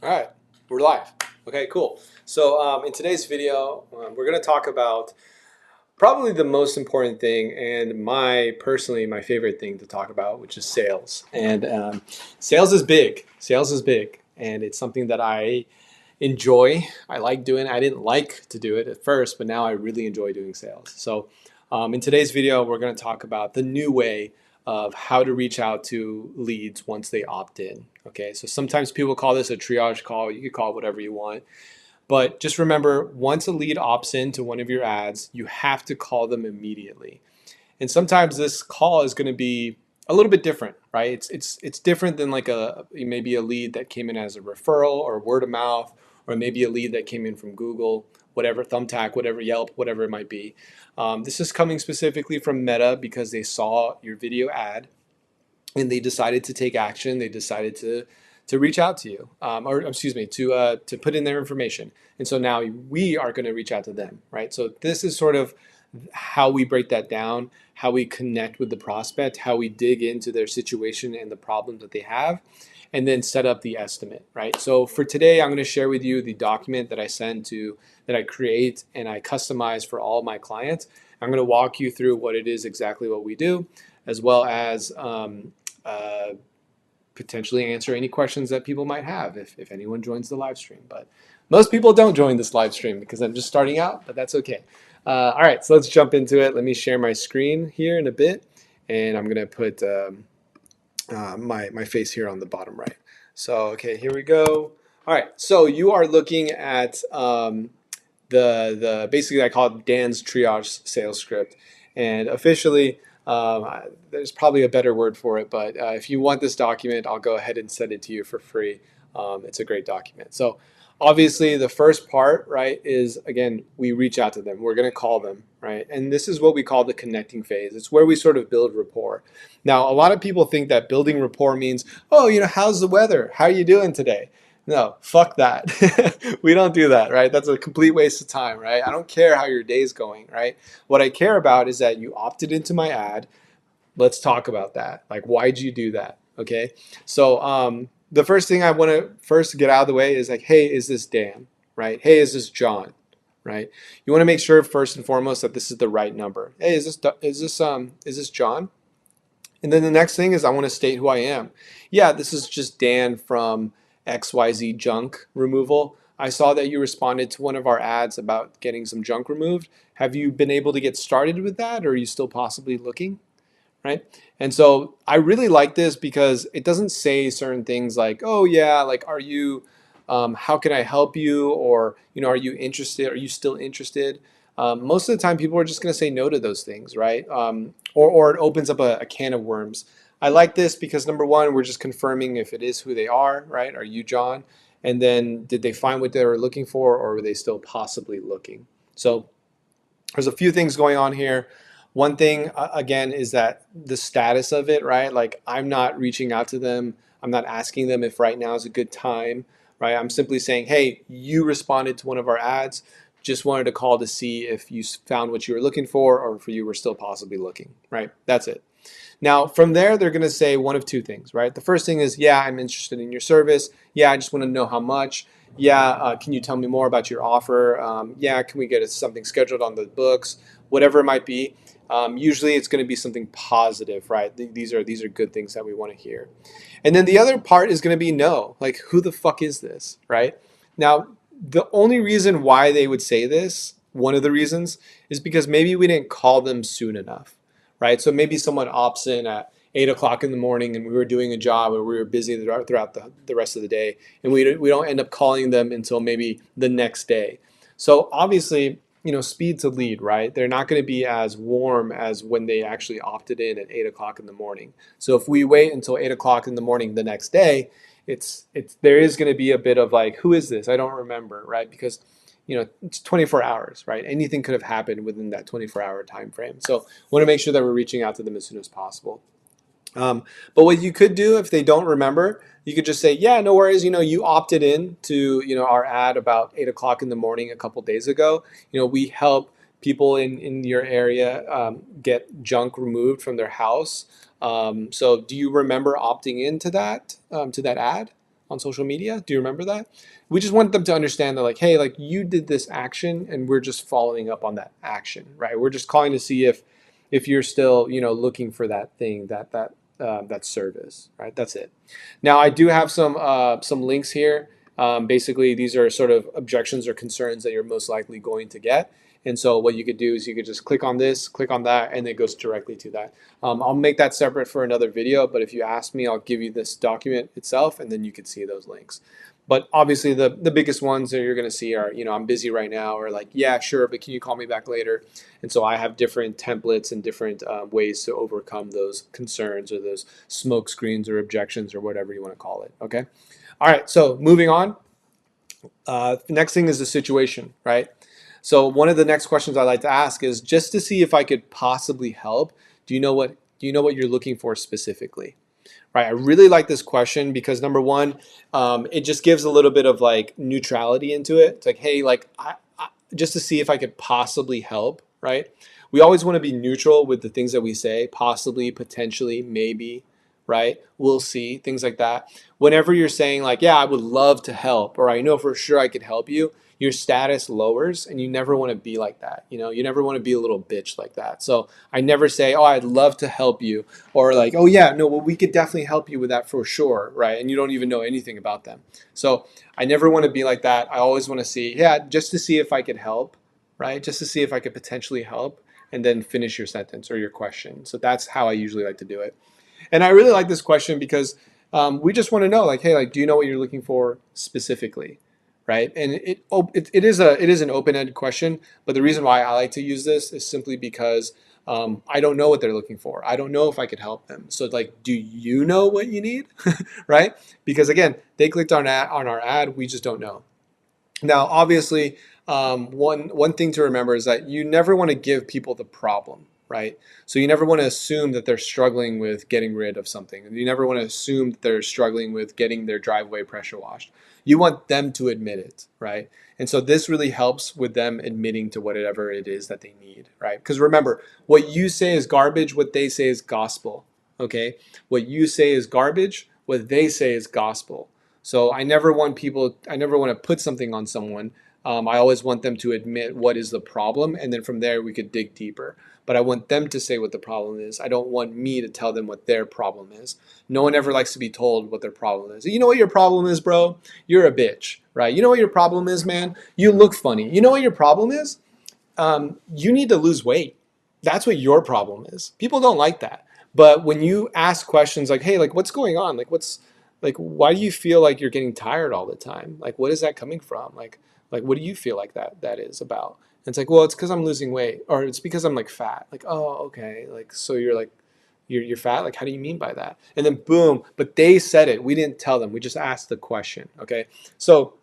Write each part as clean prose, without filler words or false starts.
All right, we're live. Okay, cool. So in today's video, we're going to talk about probably the most important thing and personally my favorite thing to talk about, which is sales. And sales is big. Sales is big, and it's something that I enjoy. I like doing. I didn't like to do it at first, but now I really enjoy doing sales. So in today's video, we're going to talk about the new way of how to reach out to leads once they opt in. Okay, so sometimes people call this a triage call. You could call it whatever you want. But just remember, once a lead opts into one of your ads, you have to call them immediately. And sometimes this call is going to be a little bit different, right? It's different than like maybe a lead that came in as a referral or word of mouth, or maybe a lead that came in from Google, whatever, Thumbtack, whatever, Yelp, whatever it might be. This is coming specifically from Meta because they saw your video ad and they decided to take action. They decided to reach out to you, or excuse me, to put in their information. And so now we are going to reach out to them, right? So this is sort of how we break that down, how we connect with the prospect, how we dig into their situation and the problems that they have, and then set up the estimate, right? So for today, I'm going to share with you the document that I create and I customize for all my clients. I'm going to walk you through what it is exactly what we do, as well as potentially answer any questions that people might have if anyone joins the live stream. But most people don't join this live stream because I'm just starting out, but that's okay. All right, so let's jump into it. Let me share my screen here in a bit, and I'm gonna put my face here on the bottom right. So okay, here we go. All right, so you are looking at the basically I call it Dan's triage sales script, and officially there's probably a better word for it, but if you want this document, I'll go ahead and send it to you for free. It's a great document. So obviously the first part, right, is again, we reach out to them. We're going to call them, right? And this is what we call the connecting phase. It's where we sort of build rapport. Now, a lot of people think that building rapport means, oh, how's the weather? How are you doing today? No, fuck that. We don't do that, right? That's a complete waste of time, right? I don't care how your day's going, right? What I care about is that you opted into my ad. Let's talk about that. Like, why'd you do that? Okay. So the first thing I want to first get out of the way is like, hey, is this Dan? Right? Hey, is this John? Right? You want to make sure first and foremost that this is the right number. Hey, is this John? And then the next thing is I want to state who I am. Yeah, this is just Dan from XYZ Junk Removal. I saw that you responded to one of our ads about getting some junk removed. Have you been able to get started with that, or are you still possibly looking? Right? And so I really like this because it doesn't say certain things like, oh yeah, like how can I help you? Or, are you interested? Are you still interested? Most of the time people are just going to say no to those things, right? Or it opens up a can of worms. I like this because number one, we're just confirming if it is who they are, right? Are you John? And then did they find what they were looking for, or were they still possibly looking? So there's a few things going on here. One thing, again, is that the status of it, right? Like, I'm not reaching out to them. I'm not asking them if right now is a good time, right? I'm simply saying, hey, you responded to one of our ads. Just wanted to call to see if you found what you were looking for, or if you were still possibly looking, right? That's it. Now, from there, they're going to say one of two things, right? The first thing is, yeah, I'm interested in your service. Yeah, I just want to know how much. Yeah, can you tell me more about your offer? Yeah, can we get something scheduled on the books? Whatever it might be. Usually, it's going to be something positive, right? These are good things that we want to hear. And then the other part is going to be no, like, who the fuck is this, right? Now, the only reason why they would say this, one of the reasons, is because maybe we didn't call them soon enough, right? So maybe someone opts in at 8 o'clock in the morning and we were doing a job or we were busy throughout the rest of the day, and we don't end up calling them until maybe the next day. So obviously, speed to lead, right? They're not going to be as warm as when they actually opted in at 8 o'clock in the morning. So if we wait until 8 o'clock in the morning the next day, there is going to be a bit of like, who is this? I don't remember, right? Because it's 24 hours, right? Anything could have happened within that 24-hour time frame. So want to make sure that we're reaching out to them as soon as possible. But what you could do if they don't remember, you could just say, yeah, no worries. You opted in to, our ad about 8 o'clock in the morning a couple days ago. We help people in your area get junk removed from their house. So do you remember opting into that ad? on social media. Do you remember that? We just want them to understand that, like, hey, like you did this action and we're just following up on that action, right? We're just calling to see if you're still, looking for that thing, that service, right? That's it. Now, I do have some links here. Basically, these are sort of objections or concerns that you're most likely going to get. And so what you could do is you could just click on this, click on that, and it goes directly to that. I'll make that separate for another video, but if you ask me, I'll give you this document itself, and then you can see those links. But obviously, the biggest ones that you're going to see are, I'm busy right now, or like, yeah, sure, but can you call me back later? And so I have different templates and different ways to overcome those concerns or those smoke screens or objections or whatever you want to call it, okay? All right, so moving on. The next thing is the situation, right? So one of the next questions I like to ask is just to see if I could possibly help. Do you know what you're looking for specifically? Right. I really like this question because number one, it just gives a little bit of like neutrality into it. It's like, hey, like just to see if I could possibly help. Right. We always want to be neutral with the things that we say, possibly, potentially, maybe. Right. We'll see, things like that. Whenever you're saying like, yeah, I would love to help, or I know for sure I could help you, your status lowers, and you never want to be like that. You never want to be a little bitch like that. So I never say, oh, I'd love to help you, or like, oh yeah, no, well, we could definitely help you with that for sure, right? And you don't even know anything about them. So I never want to be like that. I always want to see, yeah, just to see if I could help, right? Just to see if I could potentially help, and then finish your sentence or your question. So that's how I usually like to do it. And I really like this question because we just want to know, like, hey, like, do you know what you're looking for specifically? Right, and it is an open-ended question, but the reason why I like to use this is simply because I don't know what they're looking for. I don't know if I could help them. So like, do you know what you need? Right? Because again, they clicked on our ad. We just don't know. Now, obviously, one thing to remember is that you never want to give people the problem. Right? So you never want to assume that they're struggling with getting rid of something. You never want to assume that they're struggling with getting their driveway pressure washed. You want them to admit it, right? And so this really helps with them admitting to whatever it is that they need, right? Because remember, what you say is garbage, what they say is gospel, okay? What you say is garbage, what they say is gospel. So I never want to put something on someone. I always want them to admit what is the problem, and then from there we could dig deeper. But I want them to say what the problem is. I don't want me to tell them what their problem is. No one ever likes to be told what their problem is. You know what your problem is, bro? You're a bitch, right? You know what your problem is, man? You look funny. You know what your problem is? You need to lose weight. That's what your problem is. People don't like that. But when you ask questions like, hey, like, what's going on? Like, why do you feel like you're getting tired all the time? Like, what is that coming from? Like, what do you feel like that is about? And it's like, well, it's because I'm losing weight, or it's because I'm like fat. Like, oh, okay. Like, so you're like, you're fat. Like, how do you mean by that? And then boom, but they said it. We didn't tell them. We just asked the question. Okay. So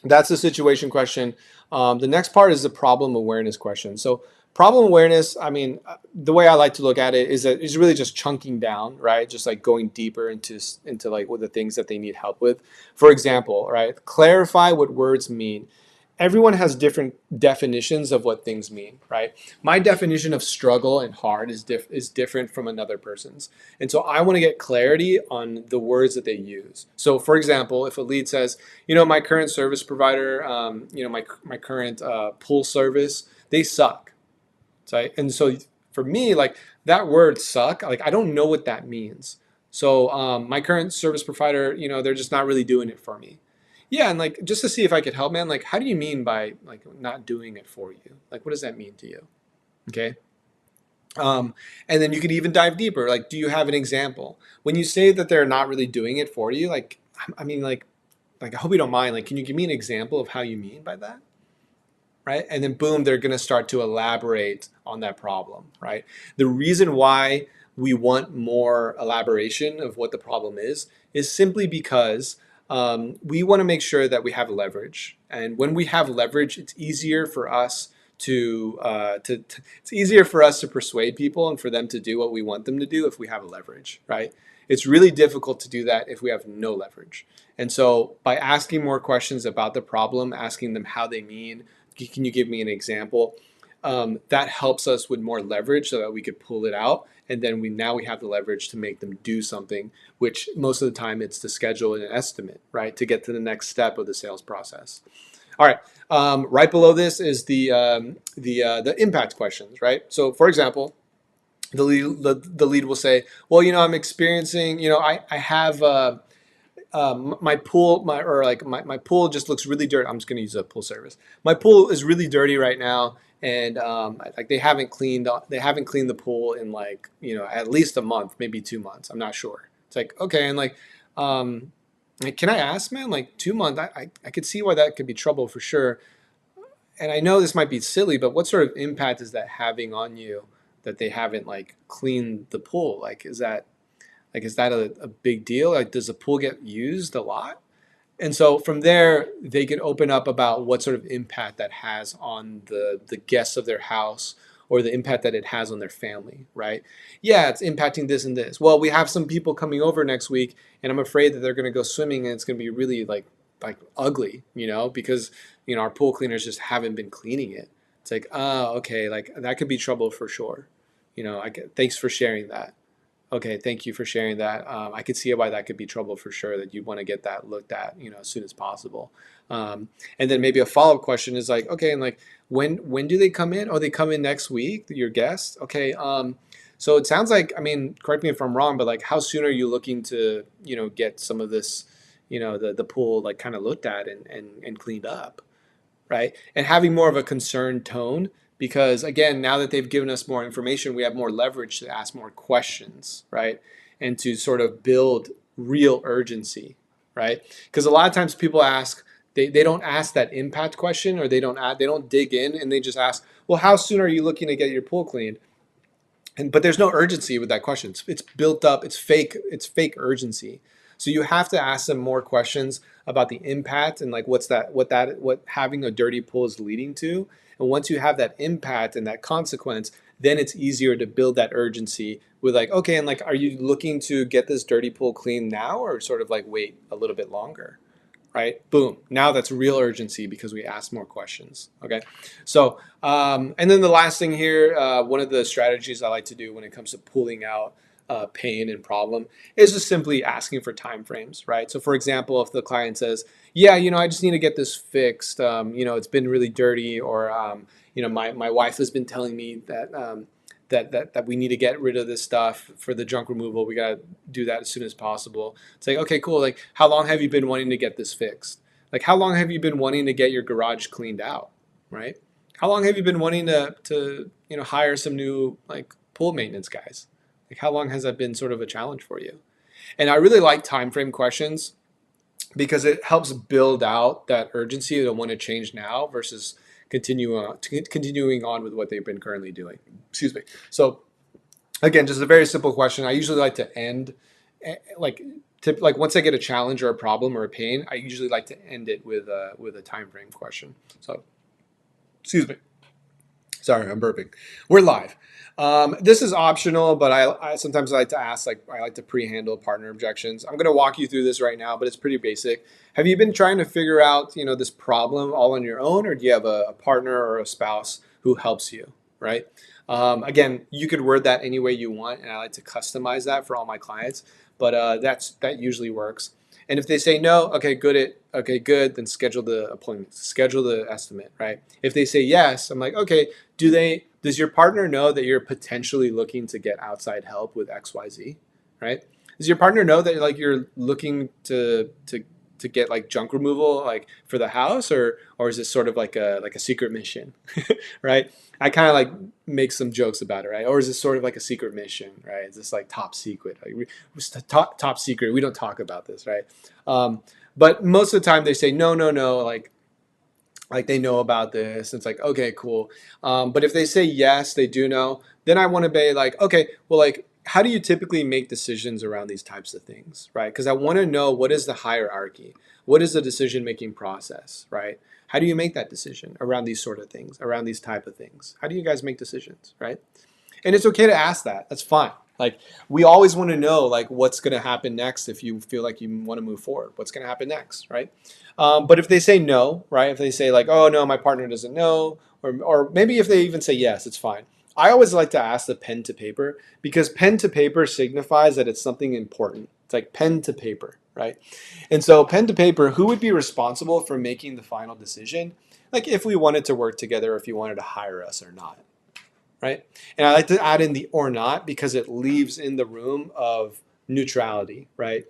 that's the situation question. The next part is the problem awareness question. So problem awareness, I mean, the way I like to look at it is that it's really just chunking down, right? Just like going deeper into like what the things that they need help with. For example, right? Clarify what words mean. Everyone has different definitions of what things mean, right? My definition of struggle and hard is different from another person's. And so I want to get clarity on the words that they use. So for example, if a lead says, my current service provider, my current pool service, they suck. And so for me, like that word suck, like I don't know what that means. So my current service provider, they're just not really doing it for me. Yeah, and like just to see if I could help, man, like how do you mean by like not doing it for you? Like what does that mean to you? Okay. And then you could even dive deeper. Like, do you have an example? When you say that they're not really doing it for you, like I mean like I hope you don't mind. Like, can you give me an example of how you mean by that? Right? And then boom, they're gonna start to elaborate on that problem, right? The reason why we want more elaboration of what the problem is simply because we want to make sure that we have leverage, and when we have leverage, it's easier for us to persuade people and for them to do what we want them to do if we have leverage, right? It's really difficult to do that if we have no leverage. And so by asking more questions about the problem, asking them how they mean, can you give me an example? that helps us with more leverage so that we could pull it out. And then we have the leverage to make them do something, which most of the time it's to schedule an estimate, right? To get to the next step of the sales process. All right. Right below this is the impact questions, right? So for example, the lead will say, well, I'm experiencing, I have my pool, my pool just looks really dirty. I'm just going to use a pool service. My pool is really dirty right now, and like they haven't cleaned the pool in like at least a month, maybe 2 months. I'm not sure. It's like, okay, and like, can I ask, man? Like 2 months, I could see why that could be trouble for sure. And I know this might be silly, but what sort of impact is that having on you that they haven't like cleaned the pool? Is that a big deal? Like, does the pool get used a lot? And so from there, they can open up about what sort of impact that has on the guests of their house, or the impact that it has on their family, right? Yeah, it's impacting this and this. Well, we have some people coming over next week, and I'm afraid that they're going to go swimming, and it's going to be really like ugly, because our pool cleaners just haven't been cleaning it. It's like, oh, okay, like that could be trouble for sure. Thanks for sharing that. Okay, thank you for sharing that. I could see why that could be trouble for sure, that you'd want to get that looked at, as soon as possible. And then maybe a follow-up question is like, okay, and like, when do they come in? Oh, they come in next week, your guests? Okay, so it sounds like, I mean, correct me if I'm wrong, but like, how soon are you looking to, get some of this, the pool like kind of looked at and cleaned up, right? And having more of a concerned tone, because again, now that they've given us more information, we have more leverage to ask more questions, right? And to sort of build real urgency, right? Because a lot of times people ask, they don't ask that impact question, or they don't dig in, and they just ask, well, how soon are you looking to get your pool cleaned? But there's no urgency with that question. It's built up. It's fake urgency. So you have to ask them more questions about the impact and like what having a dirty pool is leading to. And once you have that impact and that consequence, then it's easier to build that urgency with like, okay, and like, are you looking to get this dirty pool clean now, or sort of like wait a little bit longer? Right? Boom. Now that's real urgency because we asked more questions. Okay. So, and then the last thing here, one of the strategies I like to do when it comes to pulling out pain and problem is just simply asking for time frames, right? So, for example, if the client says, "Yeah, I just need to get this fixed. It's been really dirty," or my wife has been telling me that that we need to get rid of this stuff for the junk removal. We got to do that as soon as possible. It's like, okay, cool. Like, how long have you been wanting to get this fixed? Like, how long have you been wanting to get your garage cleaned out, right? How long have you been wanting to hire some new like pool maintenance guys? Like, how long has that been sort of a challenge for you? And I really like time frame questions because it helps build out that urgency to want to change now versus continuing on with what they've been currently doing. Excuse me. So again, just a very simple question. I usually like to end like once I get a challenge or a problem or a pain, I usually like to end it with a time frame question. So excuse me. Sorry, I'm burping. We're live. This is optional, but I sometimes like to ask, like, I like to pre-handle partner objections. I'm going to walk you through this right now, but it's pretty basic. Have you been trying to figure out, this problem all on your own, or do you have a partner or a spouse who helps you, right? Again, you could word that any way you want, and I like to customize that for all my clients, but that usually works. And if they say no, okay, good, then schedule the appointment, schedule the estimate, right? If they say yes, I'm like, okay, does your partner know that you're potentially looking to get outside help with XYZ, right? Does your partner know that like you're looking to get like junk removal like for the house, or is this sort of like a secret mission, right? I kind of like make some jokes about it, right? Or is this sort of like a secret mission, right? Is this like top secret? Like top secret. We don't talk about this, right? But most of the time they say no, like they know about this. It's like, okay, cool. But if they say yes, they do know, then I want to be like, okay, well, like, how do you typically make decisions around these types of things, right? Because I want to know, what is the hierarchy? What is the decision-making process, right? How do you make that decision around these sort of things, around these type of things? How do you guys make decisions, right? And it's okay to ask that. That's fine. Like, we always want to know like what's going to happen next. If you feel like you want to move forward, what's going to happen next, right? But if they say no, right? If they say like, oh no, my partner doesn't know, or maybe if they even say yes, it's fine. I always like to ask the pen to paper because pen to paper signifies that it's something important. It's like pen to paper, right? And so pen to paper, who would be responsible for making the final decision? Like if we wanted to work together, if you wanted to hire us or not, right? And I like to add in the or not because it leaves in the room of neutrality, right?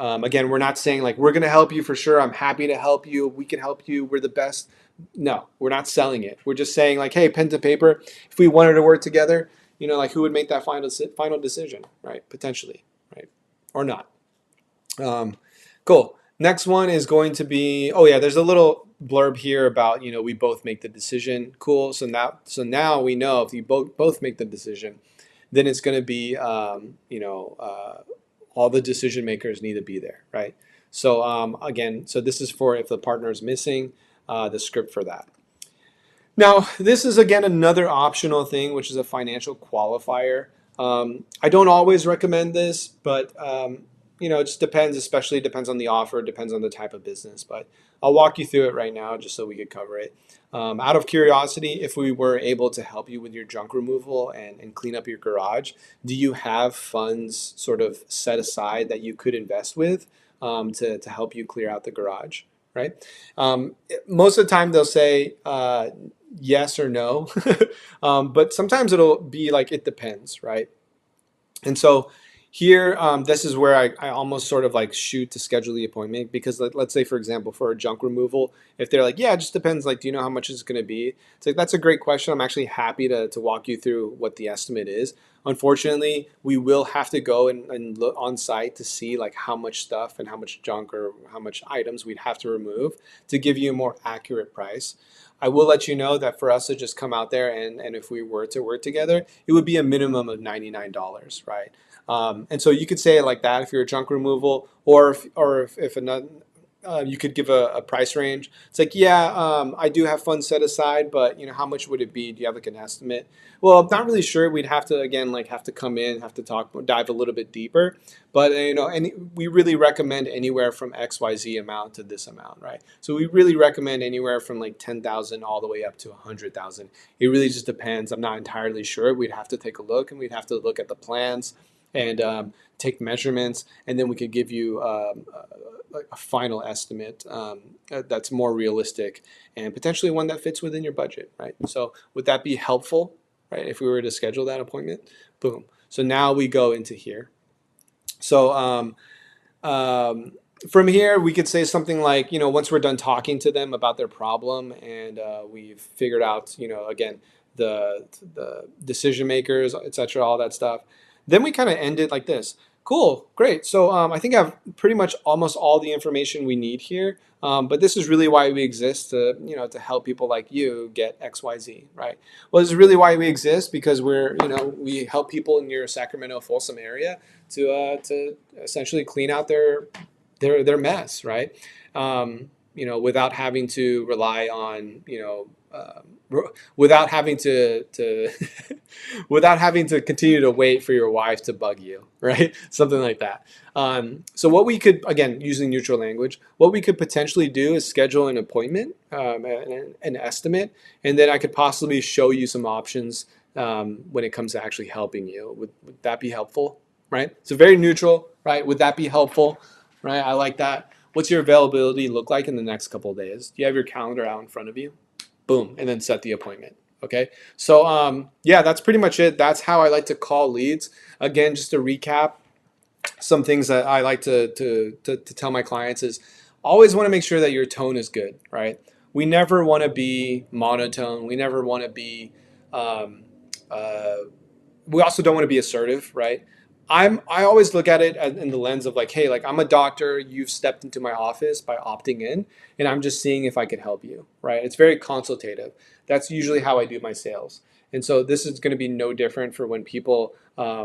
Again, we're not saying like we're going to help you for sure. I'm happy to help you. We can help you. We're the best. No, we're not selling it. We're just saying like, hey, pen to paper. If we wanted to work together, like who would make that final decision, right? Potentially, right, or not. Cool. Next one is going to be, oh yeah, there's a little blurb here about, we both make the decision. Cool. So now we know if you both make the decision, then it's going to be, all the decision makers need to be there, right? So again, so this is for if the partner is missing, the script for that. Now, this is again another optional thing, which is a financial qualifier. I don't always recommend this, but it just depends, especially depends on the offer, depends on the type of business. But I'll walk you through it right now just so we could cover it. Out of curiosity, if we were able to help you with your junk removal and clean up your garage, do you have funds sort of set aside that you could invest with to help you clear out the garage, right? Most of the time they'll say yes or no, but sometimes it'll be like it depends, right? And so here, this is where I almost sort of like shoot to schedule the appointment because let's say, for example, for a junk removal, if they're like, yeah, it just depends, like, do you know how much it's going to be? It's like, that's a great question. I'm actually happy to walk you through what the estimate is. Unfortunately, we will have to go and look on site to see like how much stuff and how much junk or how much items we'd have to remove to give you a more accurate price. I will let you know that for us to just come out there and if we were to work together, it would be a minimum of $99, right? And so you could say it like that if you're a junk removal, or if another, you could give a price range. It's like, yeah, I do have funds set aside, but how much would it be? Do you have like an estimate? Well, I'm not really sure. We'd have to again have to come in, have to talk, dive a little bit deeper. But we really recommend anywhere from XYZ amount to this amount, right? So we really recommend anywhere from like 10,000 all the way up to 100,000. It really just depends. I'm not entirely sure. We'd have to take a look, and we'd have to look at the plans and take measurements, and then we could give you a final estimate that's more realistic and potentially one that fits within your budget, right? So would that be helpful, right? If we were to schedule that appointment, boom. So now we go into here. So from here, we could say something like, once we're done talking to them about their problem and we've figured out, again, the decision makers, etc., all that stuff, then we kind of end it like this. Cool, great. So I think I have pretty much almost all the information we need here. But this is really why we exist to help people like you get XYZ, right? Well, this is really why we exist because we help people in your Sacramento Folsom area to essentially clean out their mess, right? Without having to rely on without having to without having to continue to wait for your wife to bug you, right? Something like that. So what we could, again, using neutral language, what we could potentially do is schedule an appointment, an estimate, and then I could possibly show you some options when it comes to actually helping you. Would that be helpful, right? So very neutral, right? Would that be helpful, right? I like that. What's your availability look like in the next couple of days? Do you have your calendar out in front of you? Boom, and then set the appointment. Okay, so yeah, that's pretty much it. That's how I like to call leads. Again, just to recap, some things that I like to tell my clients is always want to make sure that your tone is good, right? We never want to be monotone. We never want to be. We also don't want to be assertive, right? I always look at it in the lens of like, hey, like I'm a doctor, you've stepped into my office by opting in, and I'm just seeing if I could help you, right? It's very consultative. That's usually how I do my sales. And so this is going to be no different for when people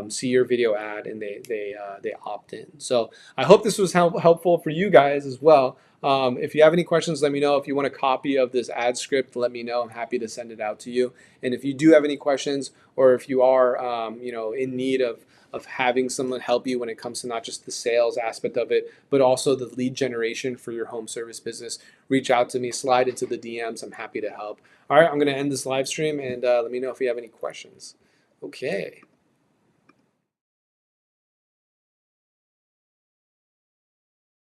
see your video ad and they opt in. So I hope this was helpful for you guys as well. If you have any questions, let me know. If you want a copy of this ad script, let me know. I'm happy to send it out to you. And if you do have any questions, or if you are in need of of having someone help you when it comes to not just the sales aspect of it, but also the lead generation for your home service business, reach out to me, slide into the DMs. I'm happy to help. All right, I'm going to end this live stream and let me know if you have any questions. Okay.